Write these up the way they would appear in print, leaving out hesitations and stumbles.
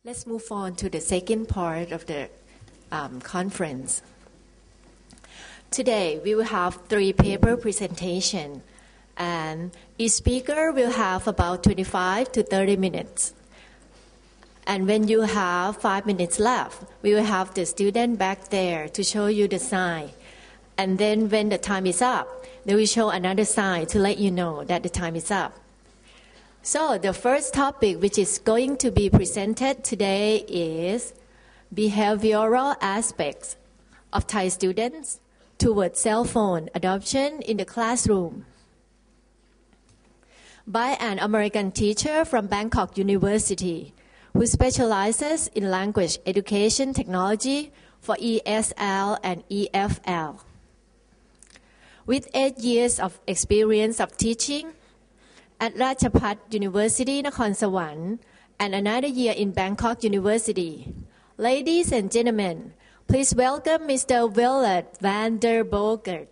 Let's move on to the second part of the conference. Today, we will have 3 paper presentations, and each speaker will have about 25 to 30 minutes. And when you have 5 minutes left, we will have the student back there to show you the sign. And then when the time is up, they will show another sign to let you know that the time is up. So the first topic which is going to be presented today is behavioral aspects of Thai students towards cell phone adoption in the classroom by an American teacher from Bangkok University who specializes in language education technology for ESL and EFL. With 8 years of experience of teaching at Ratchapat University, Nakhon Sawan, and another year in Bangkok University. Ladies and gentlemen, please welcome Mr. Willard van der Bogert.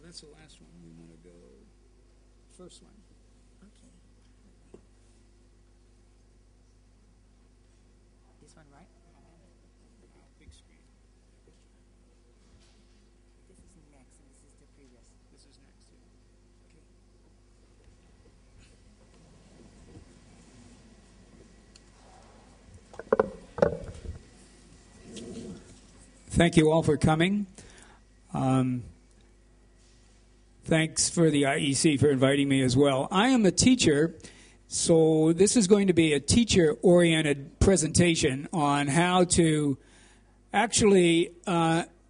That's the last one. We want to go first one. Okay. This one, right? Big screen. This is next, and this is the previous. This is next. Okay. Thank you all for coming. Thanks for the IEC for inviting me as well. I am a teacher, so this is going to be a teacher-oriented presentation on how to actually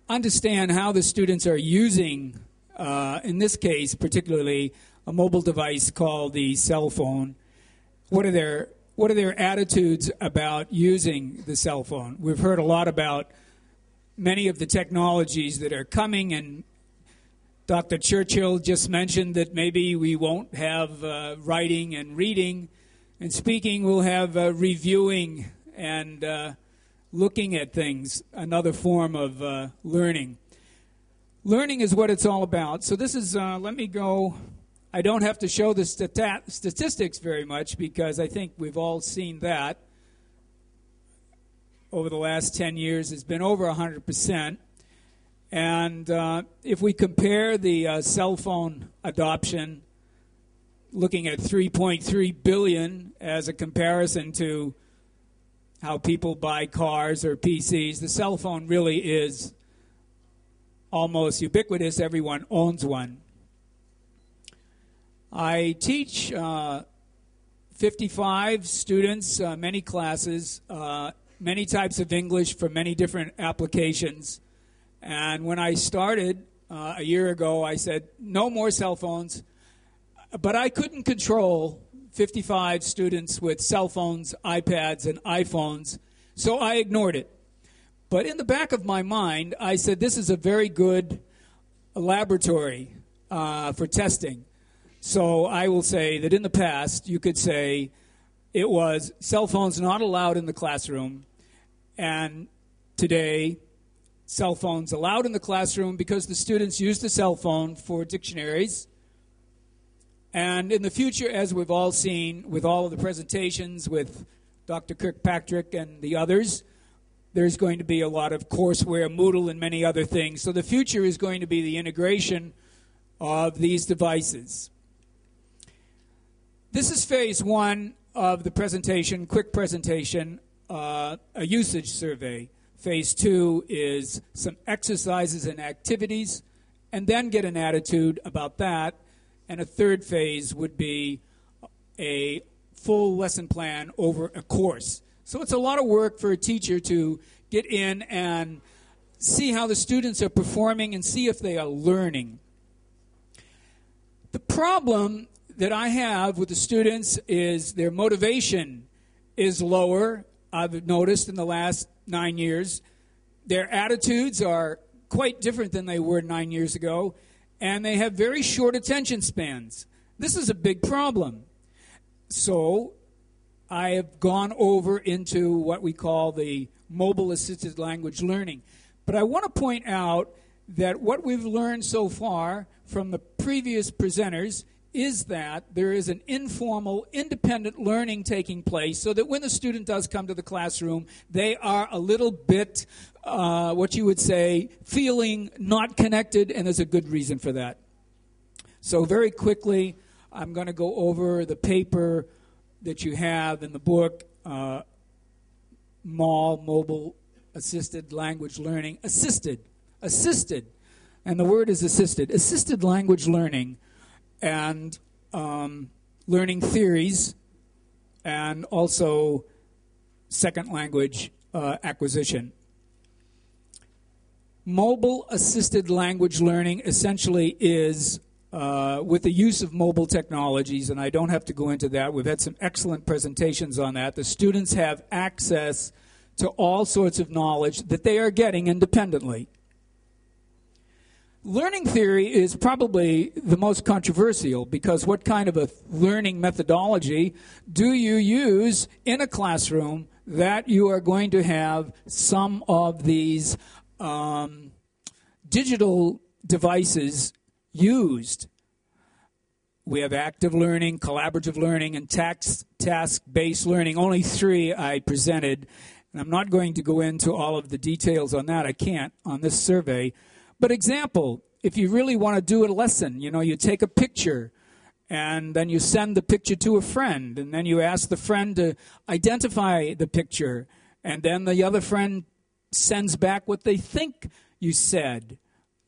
understand how the students are using, in this case particularly, a mobile device called the cell phone. What are their attitudes about using the cell phone? We've heard a lot about many of the technologies that are coming, and Dr. Churchill just mentioned that maybe we won't have writing and reading and speaking. We'll have reviewing and looking at things, another form of learning. Learning is what it's all about. So this is, let me go. I don't have to show the statistics very much because I think we've all seen that. Over the last 10 years, it's been over 100%. And if we compare the cell phone adoption, looking at 3.3 billion as a comparison to how people buy cars or PCs, the cell phone really is almost ubiquitous. Everyone owns one. I teach 55 students, many classes, many types of English for many different applications. And when I started a year ago, I said, no more cell phones. But I couldn't control 55 students with cell phones, iPads, and iPhones, so I ignored it. But in the back of my mind, I said, this is a very good laboratory for testing. So I will say that in the past, you could say it was cell phones not allowed in the classroom, and today, cell phones allowed in the classroom because the students use the cell phone for dictionaries. And in the future, as we've all seen with all of the presentations with Dr. Kirkpatrick and the others, there's going to be a lot of courseware, Moodle, and many other things. So the future is going to be the integration of these devices. This is phase one of the presentation, quick presentation a usage survey. Phase 2 is some exercises and activities, and then get an attitude about that. And a third phase would be a full lesson plan over a course. So it's a lot of work for a teacher to get in and see how the students are performing and see if they are learning. The problem that I have with the students is their motivation is lower, I've noticed in the last 9 years. Their attitudes are quite different than they were 9 years ago, and they have very short attention spans. This is a big problem. So I have gone over into what we call the mobile-assisted language learning. But I want to point out that what we've learned so far from the previous presenters is that there is an informal, independent learning taking place so that when the student does come to the classroom, they are a little bit, what you would say, feeling not connected, and there's a good reason for that. So very quickly, I'm going to go over the paper that you have in the book, Mobile Assisted Language Learning. Assisted, and the word is assisted. Assisted language learning and learning theories, and also second language acquisition. Mobile assisted language learning essentially is with the use of mobile technologies, and I don't have to go into that. We've had some excellent presentations on that. The students have access to all sorts of knowledge that they are getting independently. Learning theory is probably the most controversial because what kind of a learning methodology do you use in a classroom that you are going to have some of these digital devices used? We have active learning, collaborative learning, and task-based learning. Only 3 I presented, and I'm not going to go into all of the details on that. I can't on this survey. But example, if you really want to do a lesson, you take a picture and then you send the picture to a friend, and then you ask the friend to identify the picture, and then the other friend sends back what they think you said.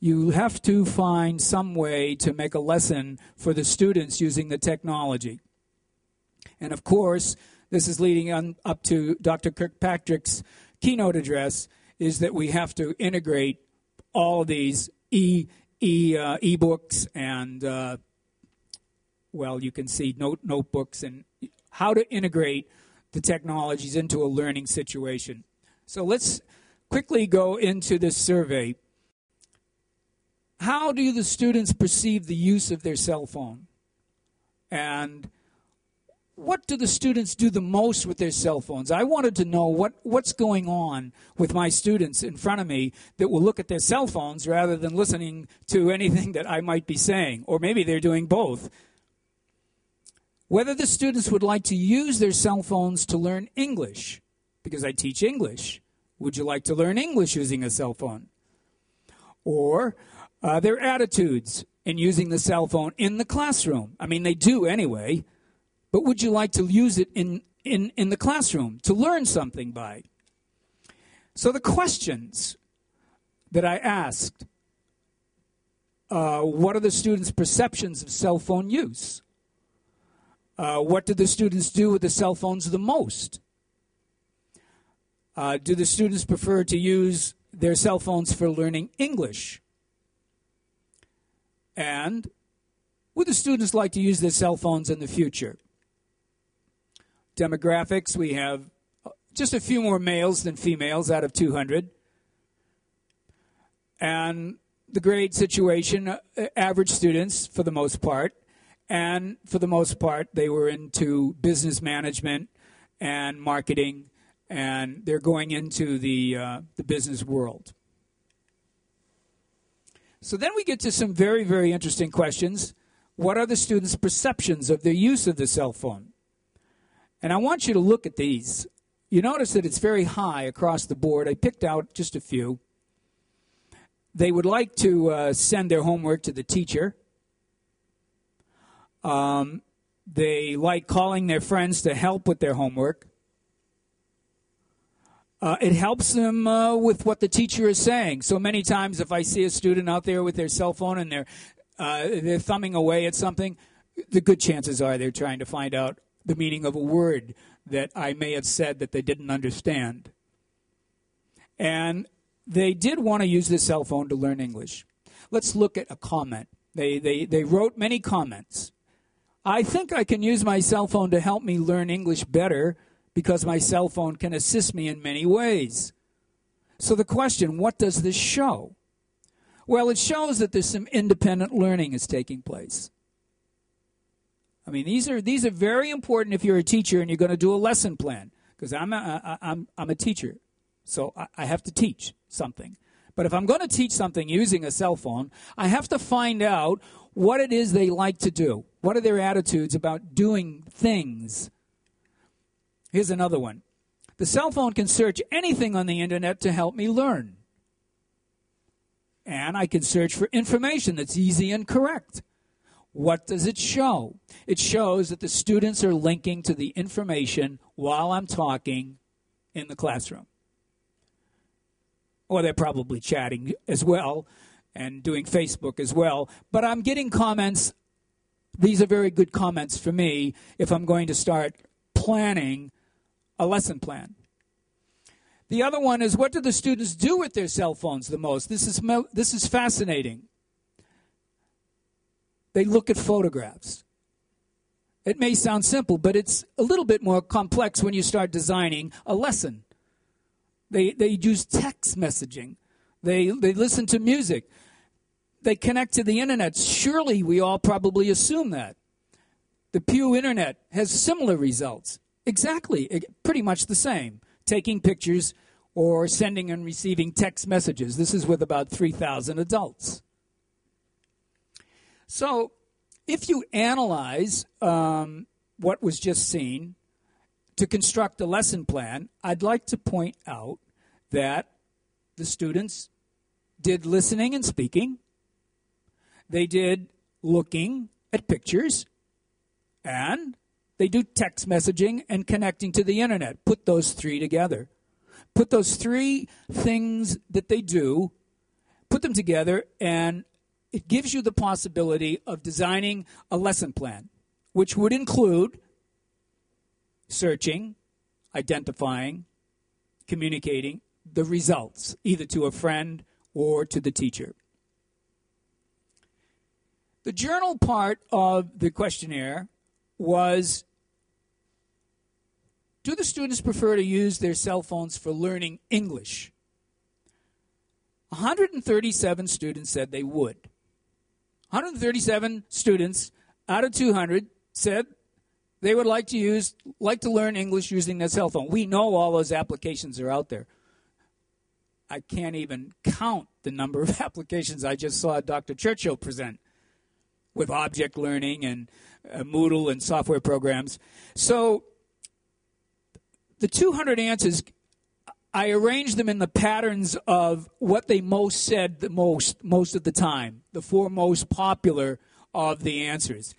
You have to find some way to make a lesson for the students using the technology. And of course, this is leading on up to Dr. Kirkpatrick's keynote address, is that we have to integrate all of these e-books and, you can see notebooks and how to integrate the technologies into a learning situation. So let's quickly go into this survey. How do the students perceive the use of their cell phone? And what do the students do the most with their cell phones? I wanted to know what's going on with my students in front of me that will look at their cell phones rather than listening to anything that I might be saying. Or maybe they're doing both. Whether the students would like to use their cell phones to learn English, because I teach English. Would you like to learn English using a cell phone? Or their attitudes in using the cell phone in the classroom. I mean, they do anyway. But would you like to use it in the classroom to learn something by? So the questions that I asked, what are the students' perceptions of cell phone use? What do the students do with the cell phones the most? Do the students prefer to use their cell phones for learning English? And would the students like to use their cell phones in the future? Demographics, we have just a few more males than females out of 200. And the grade situation, average students for the most part. And for the most part, they were into business management and marketing, and they're going into the business world. So then we get to some very, very interesting questions. What are the students' perceptions of their use of the cell phone? And I want you to look at these. You notice that it's very high across the board. I picked out just a few. They would like to send their homework to the teacher. They like calling their friends to help with their homework. It helps them with what the teacher is saying. So many times if I see a student out there with their cell phone and they're thumbing away at something, the good chances are they're trying to find out the meaning of a word that I may have said that they didn't understand. And they did want to use the cell phone to learn English. Let's look at a comment. They wrote many comments. I think I can use my cell phone to help me learn English better because my cell phone can assist me in many ways. So the question, what does this show? Well, it shows that there's some independent learning is taking place. I mean, these are very important if you're a teacher and you're going to do a lesson plan, because I'm a teacher, so I have to teach something. But if I'm going to teach something using a cell phone, I have to find out what it is they like to do. What are their attitudes about doing things? Here's another one. The cell phone can search anything on the internet to help me learn. And I can search for information that's easy and correct. What does it show? It shows that the students are linking to the information while I'm talking in the classroom. Or they're probably chatting as well and doing Facebook as well. But I'm getting comments. These are very good comments for me if I'm going to start planning a lesson plan. The other one is, what do the students do with their cell phones the most? This is fascinating. They look at photographs. It may sound simple, but it's a little bit more complex when you start designing a lesson. They use text messaging. They listen to music. They connect to the internet. Surely we all probably assume that. The Pew Internet has similar results. Exactly, pretty much the same. Taking pictures or sending and receiving text messages. This is with about 3,000 adults. So if you analyze what was just seen to construct a lesson plan, I'd like to point out that the students did listening and speaking. They did looking at pictures. And they do text messaging and connecting to the internet. Put those three together. Put those three things that they do, put them together, and it gives you the possibility of designing a lesson plan, which would include searching, identifying, communicating the results, either to a friend or to the teacher. The journal part of the questionnaire was, do the students prefer to use their cell phones for learning English? 137 students said they would. 137 students out of 200 said they would like to learn English using their cell phone. We know all those applications are out there. I can't even count the number of applications I just saw Dr. Churchill present with object learning and Moodle and software programs. So the 200 answers, I arranged them in the patterns of what they most said the most of the time, the four most popular of the answers.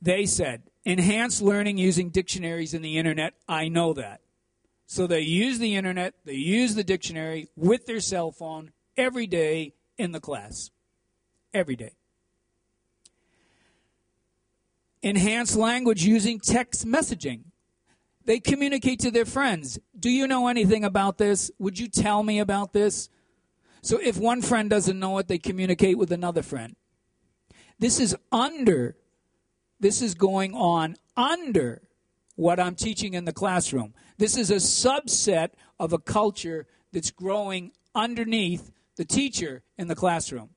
They said, enhance learning using dictionaries and the internet. I know that. So they use the internet, they use the dictionary with their cell phone every day in the class. Every day. Enhance language using text messaging. They communicate to their friends. Do you know anything about this? Would you tell me about this? So if one friend doesn't know it, they communicate with another friend. This is going on under what I'm teaching in the classroom. This is a subset of a culture that's growing underneath the teacher in the classroom.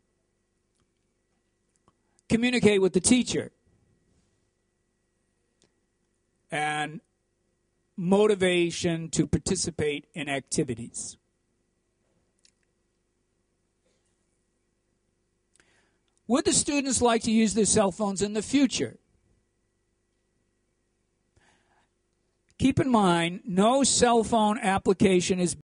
Communicate with the teacher. And motivation to participate in activities. Would the students like to use their cell phones in the future? Keep in mind, no cell phone application is